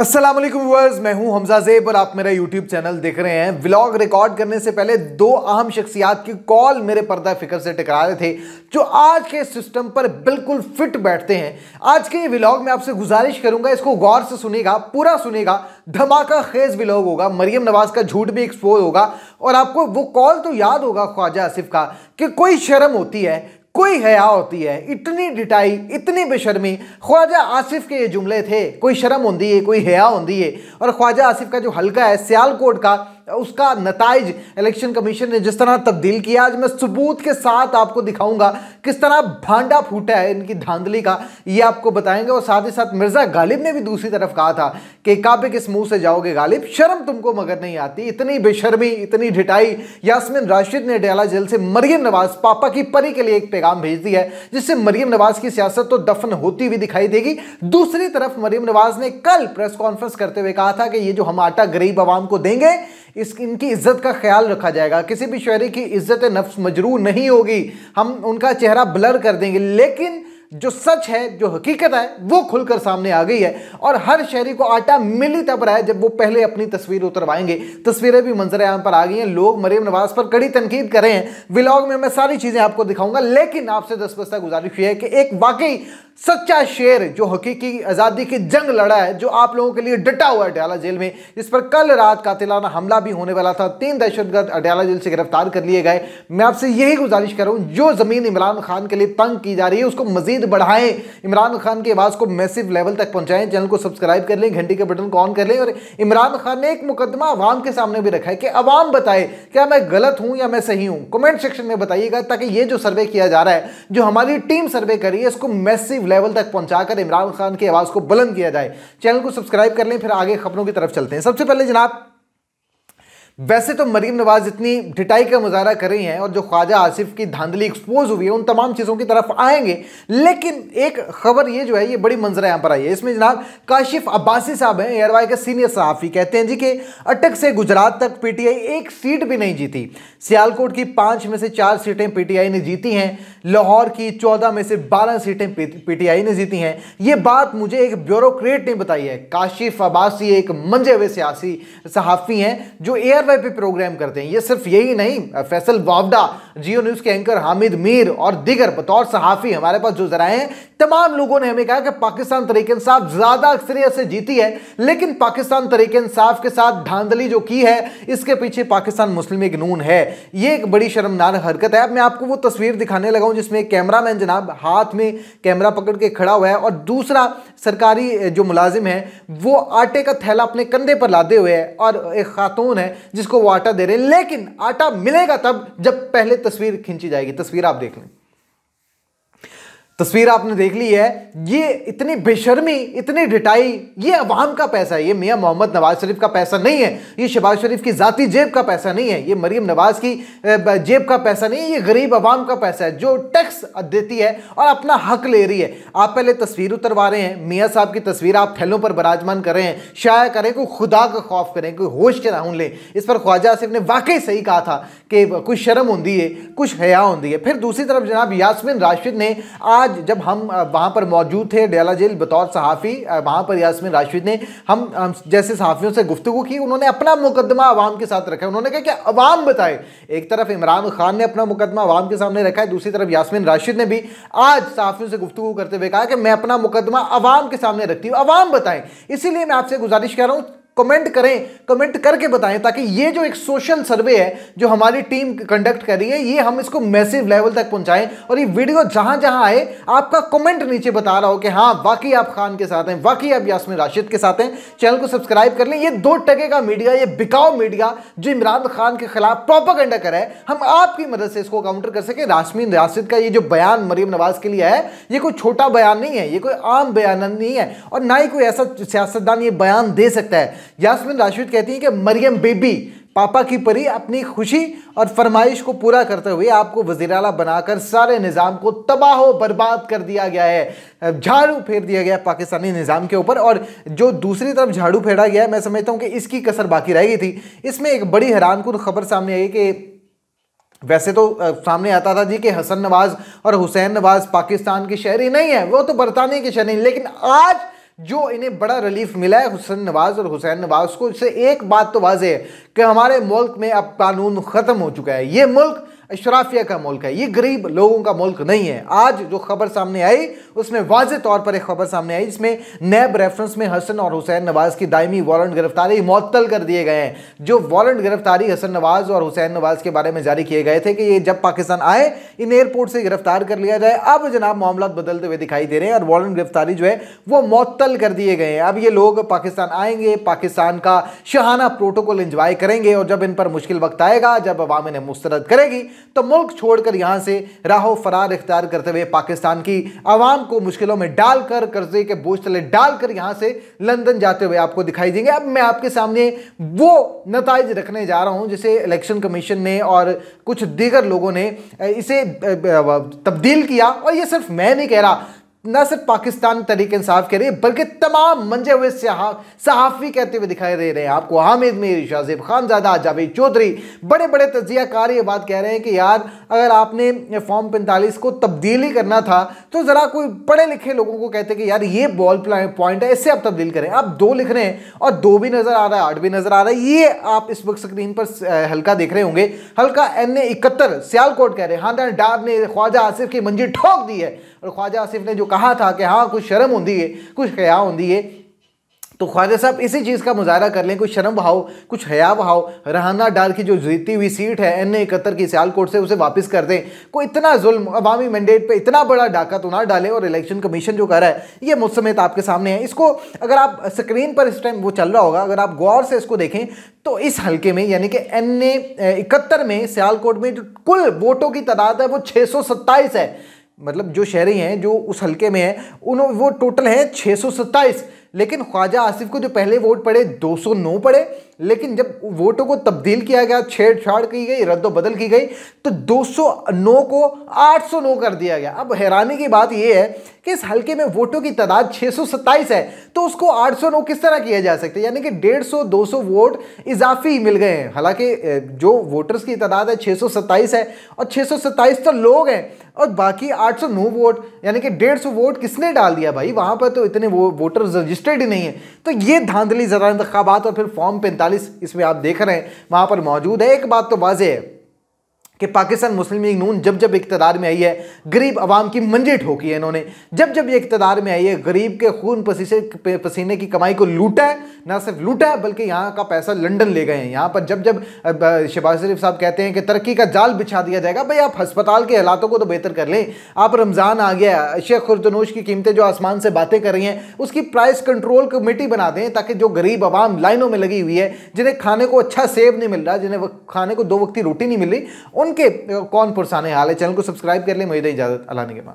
अस्सलाम वालेकुम व्यूअर्स, मैं हूं हमजा ज़ेब और आप मेरा यूट्यूब चैनल देख रहे हैं। व्लॉग रिकॉर्ड करने से पहले दो अहम शख्सियात की कॉल मेरे पर्दा फिक्र से टकरा रहे थे जो आज के सिस्टम पर बिल्कुल फिट बैठते हैं। आज के ये व्लॉग में आपसे गुजारिश करूंगा, इसको गौर से सुनेगा, पूरा सुनेगा। धमाका खेज व्लॉग होगा, मरियम नवाज का झूठ भी एक्सपोज होगा और आपको वो कॉल तो याद होगा ख्वाजा आसिफ का कि कोई शर्म होती है, कोई हया होती है, इतनी डिटाई, इतनी बेशर्मी। ख्वाजा आसिफ के ये जुमले थे, कोई शर्म होती है, कोई हया होती है। और ख्वाजा आसिफ का जो हल्का है सियालकोट का, उसका नताइज इलेक्शन कमीशन ने जिस तरह तब्दील किया, आज मैं सबूत के साथ आपको दिखाऊंगा किस तरह भांडा फूटा है इनकी धांधली का, ये आपको बताएंगे। और साथ ही साथ मिर्जा गालिब ने भी दूसरी तरफ कहा था कि काबे किस मुंह से जाओगे गालिब, शर्म तुमको मगर नहीं आती, इतनी बेशर्मी, इतनी ढिठाई। यास्मीन राशिद ने डयाला जेल से मरियम नवाज पापा की परी के लिए एक पैगाम भेज दिया है जिससे मरियम नवाज की सियासत तो दफन होती हुई दिखाई देगी। दूसरी तरफ मरियम नवाज ने कल प्रेस कॉन्फ्रेंस करते हुए कहा था कि ये जो हम आटा गरीब आवाम को देंगे इनकी इज्जत का ख्याल रखा जाएगा, किसी भी शहरी की इज्जत नफ्स मजरूर नहीं होगी, हम उनका चेहरा ब्लर कर देंगे। लेकिन जो सच है, जो हकीकत है, वो खुलकर सामने आ गई है और हर शहरी को आटा मिल ही तब रहा है जब वो पहले अपनी तस्वीर उतरवाएंगे। तस्वीरें भी मंजर आम पर आ गई हैं, लोग मरियम नवाज पर कड़ी तनकीद कर रहे हैं। व्लॉग में मैं सारी चीजें आपको दिखाऊंगा, लेकिन आपसे दस्तबस्ता गुजारिश है कि एक वाकई सच्चा शेर जो हकीकी आज़ादी की जंग लड़ा है, जो आप लोगों के लिए डटा हुआ है डयाला जेल में, जिस पर कल रात कातिलाना हमला भी होने वाला था, 3 दहशतगर्द डयाला जेल से गिरफ्तार कर लिए गए। मैं आपसे यही गुजारिश कर रहा हूं, जो जमीन इमरान खान के लिए तंग की जा रही है उसको मजीद बढ़ाएं, इमरान खान की आवाज़ को मैसिव लेवल तक पहुंचाएं। चैनल को सब्सक्राइब कर लें, घंटी के बटन को ऑन कर लें। और इमरान खान ने एक मुकदमा अवाम के सामने भी रखा है कि अवाम बताए क्या मैं गलत हूं या मैं सही हूं। कमेंट सेक्शन में बताइएगा ताकि ये जो सर्वे किया जा रहा है, जो हमारी टीम सर्वे कर रही है, इसको मैसिव लेवल तक पहुंचाकर इमरान खान की आवाज को बुलंद किया जाए। चैनल को सब्सक्राइब कर लें, फिर आगे खबरों की तरफ चलते हैं। सबसे पहले जनाब, वैसे तो मरियम नवाज इतनी ढिठाई का मुजाहरा कर रही हैं और जो ख्वाजा आसिफ की धांधली एक्सपोज हुई है उन तमाम चीज़ों की तरफ आएंगे, लेकिन एक खबर ये जो है ये बड़ी मंजर यहाँ पर आई है। इसमें जनाब काशिफ अब्बासी साहब हैं, एयरवाई के सीनियर सहाफ़ी, कहते हैं जी कि अटक से गुजरात तक पीटीआई एक सीट भी नहीं जीती। सियालकोट की 5 में से 4 सीटें पीटीआई ने जीती हैं, लाहौर की 14 में से 12 सीटें पीटीआई ने जीती हैं। ये बात मुझे एक ब्यूरोक्रेट ने बताई है। काशिफ अब्बासी एक मंजे हुए सियासी सहाफ़ी हैं जो एयरवाई पे प्रोग्राम करते हैं। ये सिर्फ यही नहीं, फैसल वावडा, जियो न्यूज़ के एंकर हामिद मीर और दीगर बतौर सहाफ़ी हमारे पास जो जराए हैं, तमाम लोगों ने हमें कहा कि पाकिस्तान तहरीक-ए-इंसाफ ज़्यादा अक्सरियत से जीती है, लेकिन पाकिस्तान तहरीक-ए-इंसाफ के साथ धांधली जो की है इसके पीछे पाकिस्तान मुस्लिम लीग नून है। ये एक बड़ी शर्मनाक हरकत है। अब मैं आपको वो तस्वीर दिखाने लगा हूं जिसमें कैमरामैन जनाब हाथ में कैमरा पकड़ के खड़ा हुआ है और दूसरा सरकारी जो मुलाजिम है वो आटे का थैला अपने कंधे पर लादे हुए है और एक खातून है जिसको वो आटा दे रहे हैं। लेकिन आटा मिलेगा तब जब पहले तस्वीर खींची जाएगी। तस्वीर आप देख लें, तस्वीर आपने देख ली है। ये इतनी बेशर्मी, इतनी ढिठाई, ये अवाम का पैसा है, ये मियां मोहम्मद नवाज शरीफ का पैसा नहीं है, ये शहबाज शरीफ की जाती जेब का पैसा नहीं है, ये मरियम नवाज की जेब का पैसा नहीं है, ये गरीब अवाम का पैसा है जो टैक्स देती है और अपना हक ले रही है। आप पहले तस्वीर उतरवा रहे हैं, मियाँ साहब की तस्वीर आप थैलों पर बराजमान कर रहे हैं, शाया करें, कोई खुदा का खौफ करें, कोई होश के राहुल लें। इस पर ख्वाजा आसिफ ने वाकई सही कहा था कि कुछ शर्म होती है, कुछ हया होती है। फिर दूसरी तरफ जनाब यास्मीन राशिद ने आज, जब हम वहाँ पर मौजूद थे डयाला जेल बतौर सहाफ़ी, वहाँ पर यास्मीन राशिद ने हम जैसे सहाफ़ियों से गुफ्तगू की, उन्होंने अपना मुकदमा अवाम के साथ रखा है। उन्होंने कहा कि अवाम बताए। एक तरफ इमरान खान ने अपना मुकदमा अवाम के सामने रखा है, दूसरी तरफ यास्मीन राशिद ने भी आज सहाफ़ियों से गुफ्तगू करते हुए कहा कि मैं अपना मुकदमा अवाम के सामने रखती हूँ, अवाम बताएं। इसीलिए मैं आपसे गुजारिश कर रहा हूँ, कमेंट करें, कमेंट करके बताएं ताकि ये जो एक सोशल सर्वे है जो हमारी टीम कंडक्ट कर रही है, ये हम इसको मैसिव लेवल तक पहुंचाएं और ये वीडियो जहां जहां आए आपका कमेंट नीचे बता रहा हो कि हाँ वाकई आप खान के साथ हैं, वाकई आप यास्मीन राशिद के साथ हैं। चैनल को सब्सक्राइब कर लें। ये 2 टके का मीडिया, ये बिकाऊ मीडिया जो इमरान खान के खिलाफ प्रोपेगेंडा कर रहा है, हम आपकी मदद से इसको काउंटर कर सके। यास्मीन राशिद का ये जो बयान मरियम नवाज के लिए है, ये कोई छोटा बयान नहीं है, ये कोई आम बयान नहीं है और ना ही कोई ऐसा सियासतदान ये बयान दे सकता है। यास्मीन राशिद कहती है कि मरियम बेबी पापा की परी अपनी खुशी और फरमाइश को पूरा करते हुए आपको वज़ीर आला बनाकर सारे निज़ाम को तबाह बर्बाद कर दिया गया है, झाड़ू फेर दिया गया पाकिस्तानी निज़ाम के ऊपर। और जो दूसरी तरफ झाड़ू फेरा गया है, मैं समझता हूँ कि इसकी कसर बाकी रह गई थी। इसमें एक बड़ी हैरानकुन खबर सामने आई कि वैसे तो सामने आता था जी कि हसन नवाज और हुसैन नवाज पाकिस्तान के शहरी नहीं है, वो तो बरतानिया के शहरी, लेकिन आज जो इन्हें बड़ा रिलीफ मिला है हुसैन नवाज और हुसैन नवाज को, इससे एक बात तो वाज़ेह है कि हमारे मुल्क में अब कानून ख़त्म हो चुका है। ये मुल्क अशराफिया का मुल्क है, ये गरीब लोगों का मुल्क नहीं है। आज जो खबर सामने आई उसमें वाज़ेह तौर पर एक खबर सामने आई जिसमें नैब रेफरेंस में हसन और हुसैन नवाज की दायमी वारंट गिरफ्तारी मुअत्तल कर दिए गए हैं। जो वारंट गिरफ्तारी हसन नवाज और हुसैन नवाज के बारे में जारी किए गए थे कि ये जब पाकिस्तान आए इन एयरपोर्ट से गिरफ्तार कर लिया जाए, अब जनाब मामला बदलते हुए दिखाई दे रहे हैं और वारंट गिरफ्तारी जो है वो मुअत्तल कर दिए गए हैं। अब ये लोग पाकिस्तान आएंगे, पाकिस्तान का शहाना प्रोटोकॉल एंजॉय करेंगे और जब इन पर मुश्किल वक्त आएगा, जब अवाम इन्हें मुस्तरद करेगी, तो मुल्क छोड़कर यहां से राहो फरार इख्तियार करते हुए पाकिस्तान की आवाम को मुश्किलों में डालकर, कर्जे के बोझ तले डालकर यहां से लंदन जाते हुए आपको दिखाई देंगे। अब मैं आपके सामने वो नताइज रखने जा रहा हूं जिसे इलेक्शन कमीशन ने और कुछ दीगर लोगों ने इसे तब्दील किया। और ये सिर्फ मैं नहीं कह रहा, ना सिर्फ पाकिस्तान तहरीक इंसाफ कह रही है बल्कि तमाम मंजे हुए सहाफ़ी कहते हुए दिखाई दे रहे हैं आपको। हामिद मीर, शाहज़ेब खानज़ादा, जावेद चौधरी, बड़े बड़े तज्ज़ियाकार ये बात कह रहे हैं कि यार अगर आपने फॉर्म 45 को तब्दील ही करना था तो ज़रा कोई पढ़े लिखे लोगों को कहते कि यार ये बॉल पॉइंट है, इससे आप तब्दील करें। आप 2 लिख रहे हैं और 2 भी नज़र आ रहा है, 8 भी नज़र आ रहा है। ये आप इस वक्त स्क्रीन पर हल्का देख रहे होंगे, हल्का NA 71 सियालकोट कह रहे हैं। हाँ डार ने ख्वाजा आसिफ की मंजी ठोक दी है और ख्वाजा आसिफ ने जो कहा था कि हाँ कुछ शर्म होती है, कुछ हया होती है, तो ख्वाजा साहब इसी चीज़ का मुजाहरा कर लें, कुछ शर्म बहाओ, कुछ हया बहाओ। रहाना डार की जो जीती हुई सीट है NA 71 की सियालकोट से, उसे वापस कर दें। कोई इतना जुल्म अवामी मैंडेट पे इतना बड़ा डाका तो ना डालें। और इलेक्शन कमीशन जो कर रहा है ये मुझ समेत आपके सामने है। इसको अगर आप स्क्रीन पर इस टाइम वो चल रहा होगा, अगर आप गौर से इसको देखें तो इस हल्के में यानी कि NA 71 में सियालकोट में जो कुल वोटों की तादाद है वो 627 है। मतलब जो शहरी हैं जो उस हल्के में हैं वो टोटल है 627। लेकिन ख्वाजा आसिफ को जो पहले वोट पड़े 209 पड़े, लेकिन जब वोटों को तब्दील किया गया, छेड़छाड़ की गई, रद्द-बदल की गई, तो 209 को 809 कर दिया गया। अब हैरानी की बात यह है कि इस हल्के में वोटों की तादाद 627 है तो उसको 809 किस तरह किया जा सकता है? यानी कि 150-200 वोट इजाफी मिल गए हैं। हालांकि जो वोटर्स की तादाद है 627 है और 627 तो लोग हैं और बाकी 809 वोट यानी कि 150 वोट किसने डाल दिया भाई? वहां पर तो इतने वोटर्स रजिस्टर्ड ही नहीं है। तो ये धांधली ज़रा इंतखाबात और फिर फॉर्म 45 इसमें आप देख रहे हैं वहां पर मौजूद है। एक बात तो वाज़ेह है कि पाकिस्तान मुस्लिम लीग नून जब जब इक़्तिदार में आई है गरीब आवाम की मंजी ठोकी है इन्होंने। जब जब ये इक़्तिदार में आई है गरीब के खून पसीने की कमाई को लूटा है, ना सिर्फ लूटा है बल्कि यहाँ का पैसा लंदन ले गए हैं। यहाँ पर जब जब शहबाज शरीफ साहब कहते हैं कि तरक्की का जाल बिछा दिया जाएगा, भाई आप अस्पताल के हालातों को तो बेहतर कर लें। आप रमज़ान आ गया, अशिया खुर्दनोश की कीमतें जो आसमान से बातें कर रही हैं उसकी प्राइस कंट्रोल कमेटी बना दें ताकि जो गरीब आवाम लाइनों में लगी हुई है, जिन्हें खाने को अच्छा सेब नहीं मिल रहा, जिन्हें खाने को 2 वक्त की रोटी नहीं मिल रही, उनके कौन पुरसाने हाल है। चैनल को सब्सक्राइब कर लें। मुझे इजाज़त, अल्लाह ने के बाद।